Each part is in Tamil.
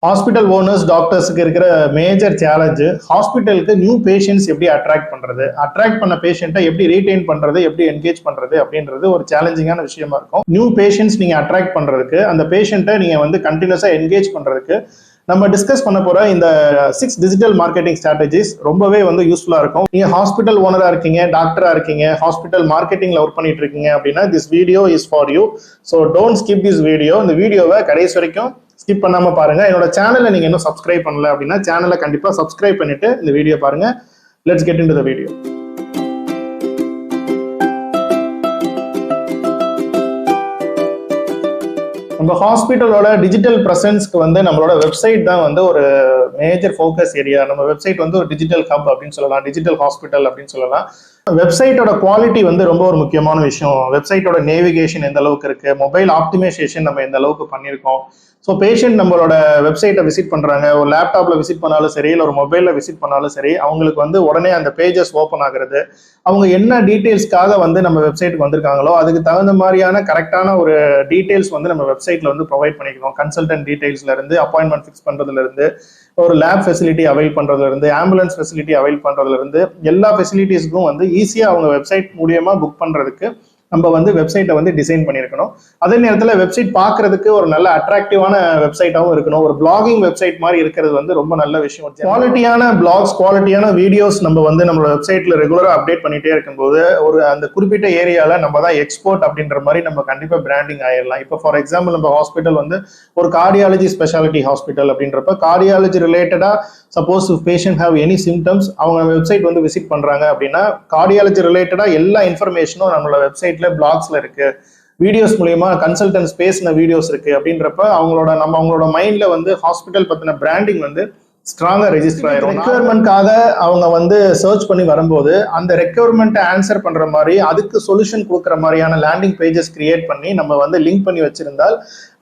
ஹாஸ்பிட்டல் ஓனர்ஸ் டாக்டர்ஸ்க்கு இருக்கிற மேஜர் சேலஞ்ச் ஹாஸ்பிட்டலுக்கு நியூ பேஷண்ட்ஸ் எப்படி அட்ராக்ட் பண்றது, அட்ராக்ட் பண்ண பேஷண்ட்டை எப்படி ரீடைன் பண்றது, எப்படி என்கேஜ் பண்றது அப்படின்றது ஒரு சேலஞ்சிங்கான விஷயமா இருக்கும். நியூ பேஷண்ட்ஸ் நீங்க அட்ராக்ட் பண்றதுக்கு, அந்த பேஷண்ட்டை நீங்க வந்து கண்டினியூஸா என்கேஜ் பண்றதுக்கு நம்ம டிஸ்கஸ் பண்ண போற இந்த 6 டிஜிட்டல் மார்க்கெட்டிங் ஸ்ட்ராட்டஜிஸ் ரொம்பவே வந்து யூஸ்ஃபுல்லா இருக்கும். நீங்க ஹாஸ்பிட்டல் ஓனரா இருக்கீங்க, டாக்டரா இருக்கீங்க, ஹாஸ்பிட்டல் மார்க்கெட்டிங்ல ஒர்க் பண்ணிட்டு இருக்கீங்க அப்படின்னா this video is for you. So don't skip this video. இந்த வீடியோவை கடைசி வரைக்கும் ஸ்கிப் பண்ணாம பாருங்க. என்னோட சேனலை நீங்க இன்னும் சப்ஸ்கிரைப் பண்ணல அப்படின்னா சேனலை கண்டிப்பா சப்ஸ்கிரைப் பண்ணிட்டு இந்த வீடியோ பாருங்க. Let's get into the video. நம்ம ஹாஸ்பிட்டலோட டிஜிட்டல் ப்ரெசன்ஸ்க்கு வந்து நம்மளோட வெப்சைட் தான் வந்து ஒரு மேஜர் ஃபோக்கஸ் ஏரியா. நம்ம வெப்சைட் வந்து ஒரு டிஜிட்டல் ஹப் அப்படின்னு சொல்லலாம், டிஜிட்டல் ஹாஸ்பிட்டல் அப்படின்னு சொல்லலாம். வெப்சைட்டோட குவாலிட்டி வந்து ரொம்ப ஒரு முக்கியமான விஷயம். வெப்சைட்டோட நேவிகேஷன் எந்த அளவுக்கு இருக்கு, மொபைல் ஆப்டிமைசேஷன் நம்ம எந்த அளவுக்கு பண்ணியிருக்கோம். ஸோ பேஷண்ட் நம்மளோட வெப்சைட்டை விசிட் பண்ணுறாங்க, ஒரு லேப்டாப்ல விசிட் பண்ணாலும் சரி, இல்லை ஒரு மொபைலில் விசிட் பண்ணாலும் சரி, அவங்களுக்கு வந்து உடனே அந்த பேஜஸ் ஓப்பன் ஆகுறது, அவங்க என்ன டீட்டெயில்ஸ்க்காக வந்து நம்ம வெப்சைட்டுக்கு வந்திருக்காங்களோ அதுக்கு தகுந்த மாதிரியான கரெக்டான ஒரு டீட்டெயில்ஸ் வந்து நம்ம வெப்சைட்ல வந்து ப்ரொவைட் பண்ணிக்கணும். கன்சல்டன்ட் டீட்டெயில்ஸ்ல இருந்து, அப்பாயின்மெண்ட் ஃபிக்ஸ் பண்றதுல இருந்து, ஒரு லேப் ஃபெசிலிட்டி அவைல் பண்றதுல இருந்து, ஆம்புலன்ஸ் ஃபெசிலிட்டி அவைல் பண்றதுல இருந்து, எல்லா ஃபெசிலிட்டிஸ்க்கும் வந்து ஈஸியா அவங்க வெப்சைட் மூலியமா புக் பண்றதுக்கு நம்ம வந்து வெப்சைட்டை வந்து டிசைன் பண்ணியிருக்கணும். அதே நேரத்தில் வெப்சைட் பார்க்கறதுக்கு ஒரு நல்ல அட்ராக்டிவான வெப்சைட்டாகவும் இருக்கணும். ஒரு பிளாகிங் வெப்சைட் மாதிரி இருக்கிறது வந்து ரொம்ப நல்ல விஷயம். குவாலிட்டியான பிளாக்ஸ், குவாலிட்டியான வீடியோஸ் நம்ம வந்து நம்மளோட வெப்சைட்ல ரெகுலராக அப்டேட் பண்ணிட்டே இருக்கும்போது ஒரு அந்த குறிப்பிட்ட ஏரியாவில் நம்ம தான் எக்ஸ்போர்ட் அப்படின்ற மாதிரி நம்ம கண்டிப்பாக பிராண்டிங் ஆயிடலாம். இப்போ ஃபார் எக்ஸாம்பிள் நம்ம ஹாஸ்பிட்டல் வந்து ஒரு கார்டியாலஜி ஸ்பெஷாலிட்டி ஹாஸ்பிட்டல் அப்படின்றப்ப கார்டியாலஜி ரிலேட்டடா suppose patient have any symptoms அவங்க வெப்சைட் வந்து விசிட் பண்றாங்க அப்படின்னா கார்டியாலஜி ரிலேட்டடா எல்லா இன்ஃபர்மேஷனும் நம்மளோட வெப்சைட்ல பிளாக்ஸ்ல இருக்கு, வீடியோஸ் மூலியமா கன்சல்டன்ஸ் பேசின வீடியோஸ் இருக்கு அப்படின்றப்ப அவங்களோட மைண்ட்ல வந்து ஹாஸ்பிட்டல் பத்தின பிராண்டிங் வந்து ஸ்ட்ராங்கா ரெஜிஸ்டர் ஆயிரும். ரெக்யர்மெண்ட்காக அவங்க வந்து சர்ச் பண்ணி வரும்போது அந்த ரெக்யர்மெண்ட் ஆன்சர் பண்ற மாதிரி அதுக்கு சொல்யூஷன் கொடுக்குற மாதிரியான லேண்டிங் பேஜஸ் கிரியேட் பண்ணி நம்ம வந்து லிங்க் பண்ணி வச்சிருந்தால்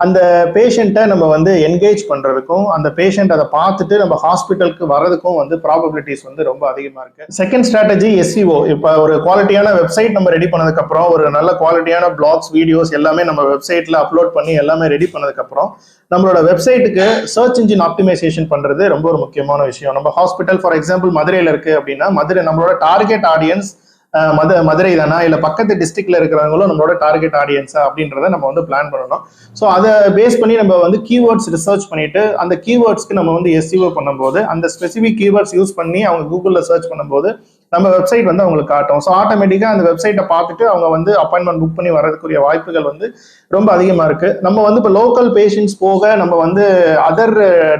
அந்த பேஷண்ட்டை நம்ம வந்து என்கேஜ் பண்றதுக்கும் அந்த பேஷண்ட் அதை பார்த்துட்டு நம்ம ஹாஸ்பிட்டலுக்கு வர்றதுக்கும் வந்து ப்ராபபிலிட்டிஸ் வந்து ரொம்ப அதிகமா இருக்கு. Second strategy SEO. இப்போ ஒரு குவாலிட்டியான வெப்சைட் நம்ம ரெடி பண்ணதுக்கு அப்புறம், ஒரு நல்ல குவாலிட்டியான பிளாக்ஸ், வீடியோஸ் எல்லாமே நம்ம வெப்சைட்ல அப்லோட் பண்ணி எல்லாமே ரெடி பண்ணதுக்கு அப்புறம் நம்மளோட வெப்சைட்டுக்கு சர்ச் இன்ஜின் ஆப்டிமைசேஷன் பண்றது ரொம்ப ஒரு முக்கியமான விஷயம். நம்ம ஹாஸ்பிட்டல் ஃபார் எக்ஸாம்பிள் மதுரையில இருக்கு அப்படின்னா நம்மளோட டார்கெட் ஆடியன்ஸ் மதுரை தானா, இல்ல பக்கத்து டிஸ்ட்ரிக்ட்ல இருக்கிறவங்களும் நம்மளோட டார்கெட் ஆடியன்ஸா அப்படின்றத நம்ம வந்து பிளான் பண்ணணும். ஸோ அதை பேஸ் பண்ணி நம்ம வந்து கீவேர்ட்ஸ் ரிசர்ச் பண்ணிட்டு அந்த கீவேர்ட்ஸ்க்கு நம்ம வந்து எஸ்இஓ பண்ணும்போது அந்த ஸ்பெசிபிக் கீவேர்ட்ஸ் யூஸ் பண்ணி அவங்க கூகுள்ல சர்ச் பண்ணும்போது நம்ம வெப்சைட் வந்து அவங்களுக்கு காட்டும். ஸோ ஆட்டோமேட்டிக்கா அந்த வெப்சைட்டை பார்த்துட்டு அவங்க வந்து அப்பாயின்மெண்ட் புக் பண்ணி வரதுக்குரிய வாய்ப்புகள் வந்து ரொம்ப அதிகமா இருக்கு. நம்ம வந்து இப்போ லோக்கல் பேஷண்ட்ஸ் போக நம்ம வந்து other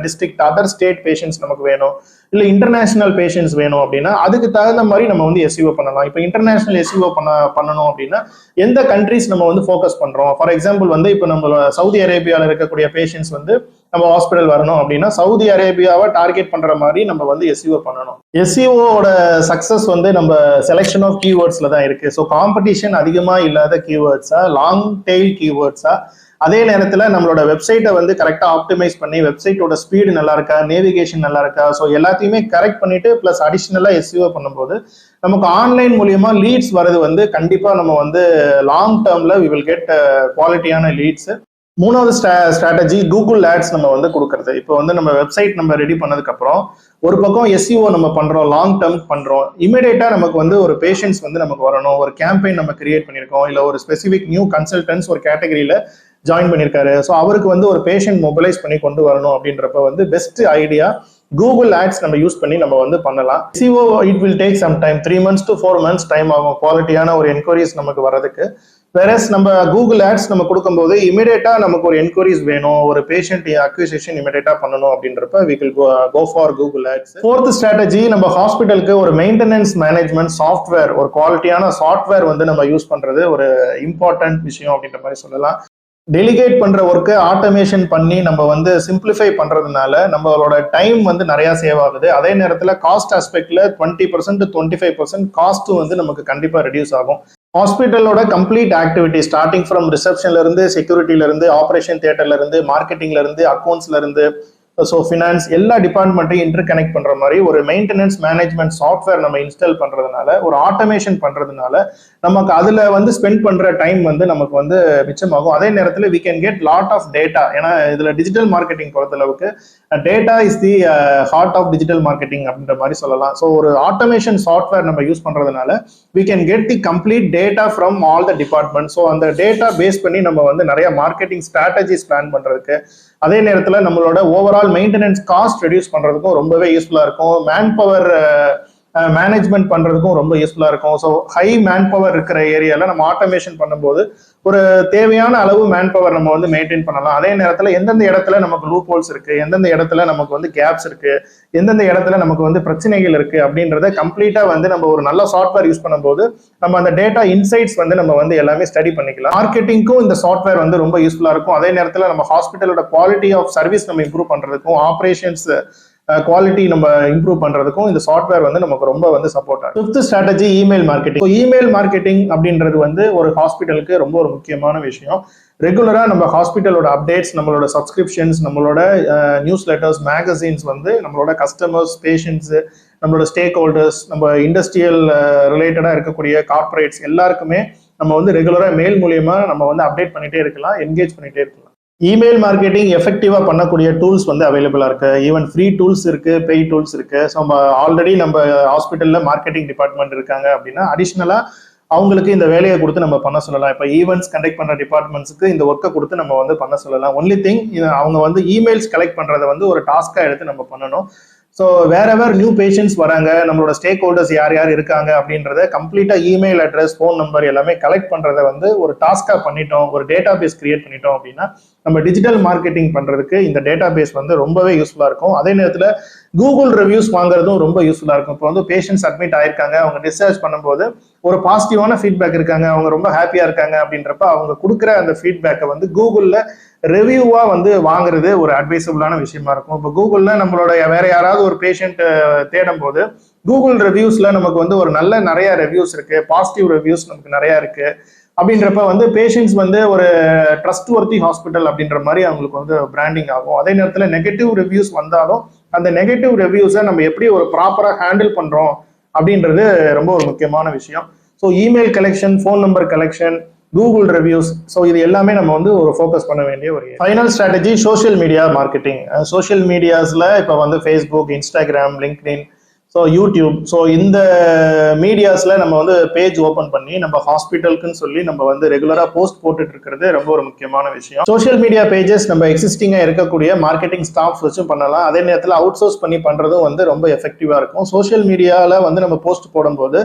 district, other state patients நமக்கு வேணும், இல்லை இன்டர்நேஷனல் பேஷண்ட்ஸ் வேணும் அப்படின்னா அதுக்கு தகுந்த மாதிரி நம்ம வந்து எஸ்இஓ பண்ணலாம். இப்போ இன்டர்நேஷனல் எஸ்இஓ பண்ணணும் அப்படின்னா எந்த கண்ட்ரிஸ் நம்ம வந்து ஃபோக்கஸ் பண்றோம். ஃபார் எக்ஸாம்பிள் வந்து இப்போ நம்ம சவுதி அரேபியாவில் இருக்கக்கூடிய பேஷண்ட்ஸ் வந்து நம்ம ஹாஸ்பிட்டல் வரணும் அப்படின்னா சவுதி அரேபியாவை டார்கெட் பண்ற மாதிரி நம்ம வந்து எஸ்இஓ பண்ணணும். எஸ்இஓட சக்சஸ் வந்து நம்ம செலெக்ஷன் ஆஃப் கீவேர்ட்ஸ்ல தான் இருக்கு. ஸோ காம்படிஷன் அதிகமா இல்லாத கீவேர்ட்ஸா, லாங் டெய்ல் கீவேர்ட்ஸா, அதே நேரத்தில் நம்மளோட வெப்சைட்டை வந்து கரெக்டாக ஆப்டிமைஸ் பண்ணி வெப்சைட்டோட ஸ்பீடு நல்லா இருக்கா, நேவிகேஷன் நல்லா இருக்கா, ஸோ எல்லாத்தையுமே கரெக்ட் பண்ணிட்டு பிளஸ் அடிஷ்னலாக எஸ்இஓ பண்ணும்போது நமக்கு ஆன்லைன் மூலியமா லீட்ஸ் வரது வந்து கண்டிப்பாக நம்ம வந்து லாங் டேர்ம்ல வி வில் கெட் குவாலிட்டியான லீட்ஸ். மூணாவது ஸ்ட்ராட்டஜி கூகுள் ஆட்ஸ் நம்ம வந்து கொடுக்கறது. இப்போ வந்து நம்ம வெப்சைட் நம்ம ரெடி பண்ணதுக்கு அப்புறம் ஒரு பக்கம் எஸ்இஓ நம்ம பண்றோம், லாங் டேர்ம் பண்றோம், இமீடியட்டா நமக்கு வந்து ஒரு பேஷண்ட்ஸ் வந்து நமக்கு வரணும், ஒரு கேம்பெயின் நம்ம கிரியேட் பண்ணியிருக்கோம், இல்லை ஒரு ஸ்பெசிபிக் நியூ கன்சல்டன்ஸ் ஒரு கேட்டகரியில ஜாயின் பண்ணியிருக்காரு, ஸோ அவருக்கு வந்து ஒரு பேஷண்ட் மொபைலைஸ் பண்ணி கொண்டு வரணும் அப்படின்றப்ப வந்து பெஸ்ட் ஐடியா கூகுள் ஆட்ஸ் நம்ம யூஸ் பண்ணி நம்ம வந்து பண்ணலாம். SEO it will take some time, 3 months to 4 months time ஆகும் குவாலிட்டியான ஒரு என்கொயரிஸ் நமக்கு வரதுக்கு. வேறஸ் நம்ம கூகுள் ஆட்ஸ் நம்ம கொடுக்கும்போது இமீடியட்டா நமக்கு ஒரு என்கொயரிஸ் வேணும், ஒரு பேஷண்ட் அக்விசிஷன் இமீடியட்டா பண்ணணும் அப்படின்றப்ப we will go for Google ads. Fourth strategy, நம்ம ஹாஸ்பிட்டலுக்கு ஒரு மெயின்டெனன்ஸ் மேனேஜ்மெண்ட் சாஃப்ட்வேர், ஒரு குவாலிட்டியான சாஃப்ட்வேர் வந்து நம்ம யூஸ் பண்றது ஒரு இம்பார்ட்டன்ட் விஷயம் அப்படின்ற மாதிரி சொல்லலாம். டெலிகேட் பண்ற ஒர்க்கை ஆட்டோமேஷன் பண்ணி நம்ம வந்து சிம்பிளிஃபை பண்றதுனால நம்மளோட டைம் வந்து நிறைய சேவ் ஆகுது. அதே நேரத்தில் காஸ்ட் ஆஸ்பெக்ட்ல 20% to 25% காஸ்ட் வந்து நமக்கு கண்டிப்பா ரெடியூஸ் ஆகும். ஹாஸ்பிட்டலோட கம்ப்ளீட் ஆக்டிவிட்டி ஸ்டார்டிங் ஃப்ரம் ரிசப்ஷன்ல இருந்து, செக்யூரிட்டில இருந்து, ஆபரேஷன் தியேட்டர்ல இருந்து, மார்க்கெட்டிங்ல இருந்து, அக்கௌண்ட்ஸ்ல இருந்து, ஸோ ஃபினான்ஸ் எல்லா டிபார்ட்மெண்ட்டையும் இன்டர் கனெக்ட் பண்ற மாதிரி ஒரு மெயின்டெனன்ஸ் மேனேஜ்மெண்ட் சாஃப்ட்வேர் நம்ம இன்ஸ்டால் பண்றதுனால, ஒரு ஆட்டோமேஷன் பண்றதுனால நமக்கு அதுல வந்து ஸ்பெண்ட் பண்ற டைம் வந்து நமக்கு வந்து மிச்சமாகும். அதே நேரத்தில் we can get lot of data. ஏன்னா இதுல டிஜிட்டல் மார்க்கெட்டிங் பொறுத்தளவுக்கு data is the heart of digital marketing அப்படின்ற மாதிரி சொல்லலாம். ஸோ ஒரு ஆட்டோமேஷன் சாஃப்ட்வேர் நம்ம யூஸ் பண்றதுனால we can get the complete data from all the departments. So அந்த டேட்டா பேஸ் பண்ணி நம்ம வந்து நிறைய மார்க்கெட்டிங் ஸ்ட்ராட்டஜிஸ் பிளான் பண்றதுக்கு, அதே நேரத்தில் நம்மளோட ஓவரால் மெயின்டெனன்ஸ் காஸ்ட் ரெடியூஸ் பண்றதுக்கும் ரொம்பவே யூஸ்ஃபுல்லா இருக்கும். மேன் பவர் மேனேஜ்மெண்ட் பண்றதுக்கும் ரொம்ப யூஸ்ஃபுல்லா இருக்கும். ஸோ ஹை மேன் பவர் இருக்கிற ஏரியால நம்ம ஆட்டோமேஷன் பண்ணும்போது ஒரு தேவையான அளவு மேன் பவர் நம்ம வந்து மெயின்டைன் பண்ணலாம். அதே நேரத்தில் எந்தெந்த இடத்துல நமக்கு லூப் ஹோல்ஸ் இருக்கு, எந்தெந்த இடத்துல நமக்கு வந்து கேப்ஸ் இருக்கு, எந்தெந்த இடத்துல நமக்கு வந்து பிரச்சனைகள் இருக்கு அப்படின்றத கம்ப்ளீட்டா வந்து நம்ம ஒரு நல்ல சாஃப்ட்வேர் யூஸ் பண்ணும்போது நம்ம அந்த டேட்டா இன்சைட்ஸ் வந்து நம்ம வந்து எல்லாமே ஸ்டடி பண்ணிக்கலாம். மார்க்கெட்டிங்க்கும் இந்த சாஃப்ட்வேர் வந்து ரொம்ப யூஸ்ஃபுல்லா இருக்கும். அதே நேரத்தில் நம்ம ஹாஸ்பிட்டலோட குவாலிட்டி ஆஃப் சர்வீஸ் நம்ம இம்ப்ரூவ் பண்றதுக்கும், ஆப்ரேஷன்ஸ் குவாலிட்டி நம்ம இம்ப்ரூவ் பண்றதுக்கும் இந்த சாஃப்ட்வேர் வந்து நமக்கு ரொம்ப வந்து சப்போர்ட் ஆகும். 5th strategy email marketing. Email marketing அப்படின்றது வந்து ஒரு ஹாஸ்பிட்டலுக்கு ரொம்ப ஒரு முக்கியமான விஷயம். ரெகுலரா நம்ம ஹாஸ்பிட்டலோட அப்டேட்ஸ், நம்மளோட சப்ஸ்கிரிப்ஷன்ஸ், நம்மளோட நியூஸ் லெட்டர்ஸ், மேகசின்ஸ் வந்து நம்மளோட கஸ்டமர்ஸ், பேஷண்ட்ஸ், நம்மளோட ஸ்டேக் ஹோல்டர்ஸ், நம்ம இண்டஸ்ட்ரியல் ரிலேட்டடா இருக்கக்கூடிய கார்பரேட்ஸ் எல்லாருக்குமே நம்ம வந்து ரெகுலரா மெயில் மூலியமா நம்ம வந்து அப்டேட் பண்ணிட்டே இருக்கலாம், என்கேஜ் பண்ணிட்டே இருக்கலாம். இமெயில் மார்க்கெட்டிங் எஃபெக்டிவா பண்ணக்கூடிய டூல்ஸ் வந்து அவைலபிளா இருக்கு. ஈவன் ஃப்ரீ டூல்ஸ் இருக்கு, பெய்ட் டூல்ஸ் இருக்கு. ஸோ நம்ம ஆல்ரெடி நம்ம ஹாஸ்பிட்டல்ல மார்க்கெட்டிங் டிபார்ட்மெண்ட் இருக்காங்க அப்படின்னா அடிஷ்னலா அவங்களுக்கு இந்த வேலையை கொடுத்து நம்ம பண்ண சொல்லலாம். இப்போ ஈவெண்ட்ஸ் கண்டக்ட் பண்ற டிபார்ட்மெண்ட்ஸுக்கு இந்த ஒர்க்கை கொடுத்து நம்ம வந்து பண்ண சொல்லலாம். ஒன்லி திங் அவங்க வந்து இமெயில்ஸ் கலெக்ட் பண்றதை வந்து ஒரு டாஸ்கா எடுத்து நம்ம பண்ணணும். ஸோ வேற நியூ பேஷண்ட்ஸ் வராங்க, நம்மளோட ஸ்டேக் ஹோல்டர்ஸ் யார் யார் இருக்காங்க அப்படின்றத கம்ப்ளீட்டா இமெயில் அட்ரஸ், ஃபோன் நம்பர் எல்லாமே கலெக்ட் பண்றதை வந்து ஒரு டாஸ்கா பண்ணிட்டோம், ஒரு டேட்டா பேஸ் கிரியேட் பண்ணிட்டோம் அப்படின்னா நம்ம டிஜிட்டல் மார்க்கெட்டிங் பண்றதுக்கு இந்த டேட்டா பேஸ் வந்து ரொம்பவே யூஸ்ஃபுல்லா இருக்கும். அதே நேரத்தில் கூகுள் ரிவ்யூஸ் வாங்குறதும் ரொம்ப யூஸ்ஃபுல்லா இருக்கும். இப்போ வந்து பேஷண்ட்ஸ் அட்மிட் ஆயிருக்காங்க, அவங்க டிஸ்சார்ஜ் பண்ணும்போது ஒரு பாசிட்டிவான ஃபீட்பேக் இருக்காங்க, அவங்க ரொம்ப ஹாப்பியா இருக்காங்க அப்படின்றப்ப அவங்க கொடுக்குற அந்த ஃபீட்பேக்கை வந்து கூகுள்ல ரிவ்யூவா வந்து வாங்குறது ஒரு அட்வைசபிளான விஷயமா இருக்கும். இப்போ கூகுள்ல நம்மளோட வேற யாராவது ஒரு பேஷண்ட் தேடும் போது கூகுள் ரிவ்யூஸ்ல நமக்கு வந்து ஒரு நிறைய ரிவ்யூஸ் இருக்கு, பாசிட்டிவ் ரிவ்யூஸ் நமக்கு நிறைய இருக்கு. அப்படின்றப்ப வந்து பேஷண்ட்ஸ் வந்து ஒரு ட்ரஸ்ட் ஒர்த்தி ஹாஸ்பிட்டல் அப்படின்ற மாதிரி அவங்களுக்கு வந்து பிராண்டிங் ஆகும். அதே நேரத்தில் நெகட்டிவ் ரிவ்யூஸ் வந்தாலும் அந்த நெகட்டிவ் ரிவ்யூஸை நம்ம எப்படி ஒரு ப்ராப்பரா ஹேண்டில் பண்றோம் அப்படின்றது ரொம்ப ஒரு முக்கியமான விஷயம். So email collection, phone number collection, Google reviews, so இது எல்லாமே நம்ம வந்து ஒரு ஃபோக்கஸ் பண்ண வேண்டிய ஒரு final strategy social media marketing. Social மீடியாஸ்ல இப்போ வந்து Facebook, Instagram, LinkedIn, so YouTube, so இந்த மீடியாஸ்ல நம்ம வந்து பேஜ் ஓப்பன் பண்ணி நம்ம ஹாஸ்பிட்டலுக்குன்னு சொல்லி நம்ம வந்து ரெகுலரா போஸ்ட் போட்டுட்டு இருக்கிறது ரொம்ப ஒரு முக்கியமான விஷயம். சோஷியல் மீடியா பேஜஸ் நம்ம எக்ஸிஸ்டிங்கா இருக்கக்கூடிய மார்க்கெட்டிங் ஸ்டாஃப் வச்சும் பண்ணலாம். அதே நேரத்தில் அவுட் சோர்ஸ் பண்ணி பண்றதும் வந்து ரொம்ப எஃபெக்டிவா இருக்கும். சோஷியல் மீடியால வந்து நம்ம போஸ்ட் போடும்போது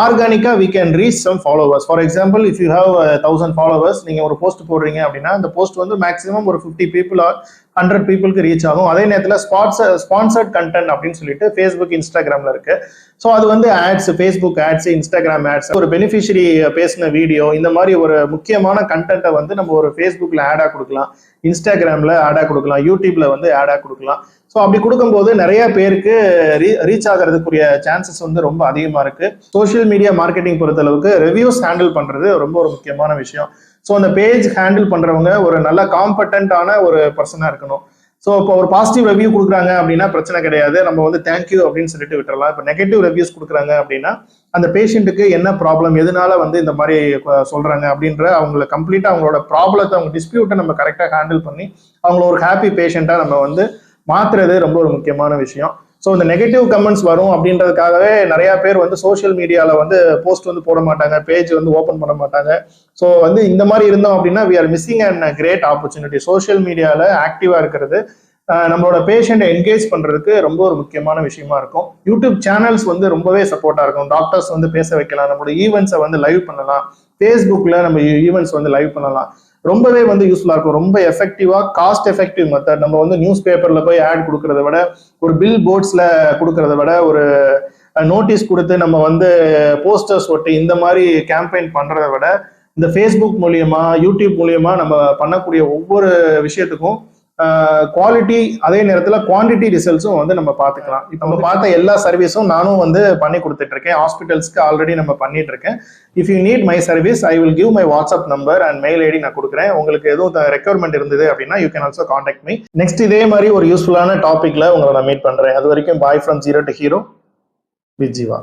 ஆர்கானிக்கா we can reach some followers. For example, if you have 1000 followers, நீங்க ஒரு போஸ்ட் போடுறீங்க அப்படின்னா அந்த போஸ்ட் வந்து மேக்ஸிமம் ஒரு 50 people or 100 பீப்புளுக்கு ரீச் ஆகும். அதே நேரத்தில் ஸ்பான்சர்ட் கண்டென்ட் அப்படின்னு சொல்லிட்டு ஃபேஸ்புக், இன்ஸ்டாகிராம்ல இருக்கு. ஸோ அது வந்து ads, Facebook ads, Instagram ads, ஒரு பெனிஃபிஷரி பேசின வீடியோ, இந்த மாதிரி ஒரு முக்கியமான கண்டென்ட்டை வந்து நம்ம ஒரு ஃபேஸ்புக்ல ஆடா கொடுக்கலாம், இன்ஸ்டாகிராம்ல ஆடா கொடுக்கலாம், யூடியூப்ல வந்து ஆடா கொடுக்கலாம். ஸோ அப்படி கொடுக்கும்போது நிறைய பேருக்கு ரீச் ஆகிறதுக்குரிய சான்சஸ் வந்து ரொம்ப அதிகமா இருக்கு. சோஷியல் மீடியா மார்க்கெட்டிங் பொறுத்தளவுக்கு ரிவ்யூஸ் ஹேண்டில் பண்றது ரொம்ப ஒரு முக்கியமான விஷயம். ஸோ அந்த பேஜ் ஹேண்டில் பண்றவங்க ஒரு நல்ல காம்பட்டன்டான ஒரு பர்சனா இருக்கணும். ஸோ இப்போ ஒரு பாசிட்டிவ் ரிவ்யூ கொடுக்குறாங்க அப்படின்னா பிரச்சனை கிடையாது, நம்ம வந்து தேங்க்யூ அப்படின்னு சொல்லிட்டு விட்டுறலாம். இப்போ நெகட்டிவ் ரிவ்யூஸ் கொடுக்குறாங்க அப்படின்னா அந்த பேஷண்ட்டுக்கு என்ன ப்ராப்ளம், எதனால வந்து இந்த மாதிரி சொல்றாங்க அப்படின்ற அவங்களை கம்ப்ளீட்டா அவங்களோட ப்ராப்ளத்தை, அவங்க டிஸ்பியூட்டை நம்ம கரெக்டாக ஹேண்டில் பண்ணி அவங்கள ஒரு ஹாப்பி பேஷண்டா நம்ம வந்து மாத்துறது ரொம்ப ஒரு முக்கியமான விஷயம். ஸோ இந்த நெகட்டிவ் கமெண்ட்ஸ் வரும் அப்படின்றதுக்காகவே நிறைய பேர் வந்து சோஷியல் மீடியால வந்து போஸ்ட் வந்து போட மாட்டாங்க, பேஜ் வந்து ஓப்பன் பண்ண மாட்டாங்க. ஸோ வந்து இந்த மாதிரி இருந்தோம் அப்படின்னா we are missing a great opportunity. Social மீடியால ஆக்டிவா இருக்கிறது நம்மளோட பேஷண்ட்டை என்கேஜ் பண்றதுக்கு ரொம்ப ஒரு முக்கியமான விஷயமா இருக்கும். யூடியூப் சேனல்ஸ் வந்து ரொம்பவே சப்போர்ட்டா இருக்கும். டாக்டர்ஸ் வந்து பேச வைக்கலாம், நம்மளோட ஈவெண்ட்ஸை வந்து லைவ் பண்ணலாம், ஃபேஸ்புக்ல நம்ம ஈவெண்ட்ஸ் வந்து லைவ் பண்ணலாம். ரொம்பவே வந்து யூஸ்ஃபுல்லா இருக்கும். ரொம்ப எஃபெக்டிவா, காஸ்ட் எஃபெக்டிவ் மெத்தட். நம்ம வந்து நியூஸ் பேப்பர்ல போய் ஆட் கொடுக்கறத விட, ஒரு பில் போர்ட்ஸ்ல கொடுக்கறத விட, ஒரு நோட்டீஸ் கொடுத்து நம்ம வந்து போஸ்டர்ஸ் ஒட்டி இந்த மாதிரி கேம்பெயின் பண்றதை விட இந்த ஃபேஸ்புக் மூலியமா, யூடியூப் மூலியமா நம்ம பண்ணக்கூடிய ஒவ்வொரு விஷயத்துக்கும் குவாலிட்டி அதே நேரத்தில் குவான்டிட்டி ரிசல்ட்ஸும் வந்து நம்ம பார்த்துக்கலாம். இப்போ நம்ம பார்த்த எல்லா சர்வீஸும் நானும் வந்து பண்ணி கொடுத்துட்டு இருக்கேன். ஹாஸ்பிட்டல்ஸ்க்கு ஆல்ரெடி நம்ம பண்ணிட்டு இருக்கேன். If you need my service I will give my WhatsApp number and mail ID நான் கொடுக்குறேன். உங்களுக்கு எதுவும் ரெக்யர்மெண்ட் இருந்தது அப்படின்னா you can also contact me. Next இதே மாதிரி ஒரு யூஸ்ஃபுல்லான டாபிக்ல உங்களை நான் மீட் பண்றேன். அது வரைக்கும் bye from zero to hero with Jeeva.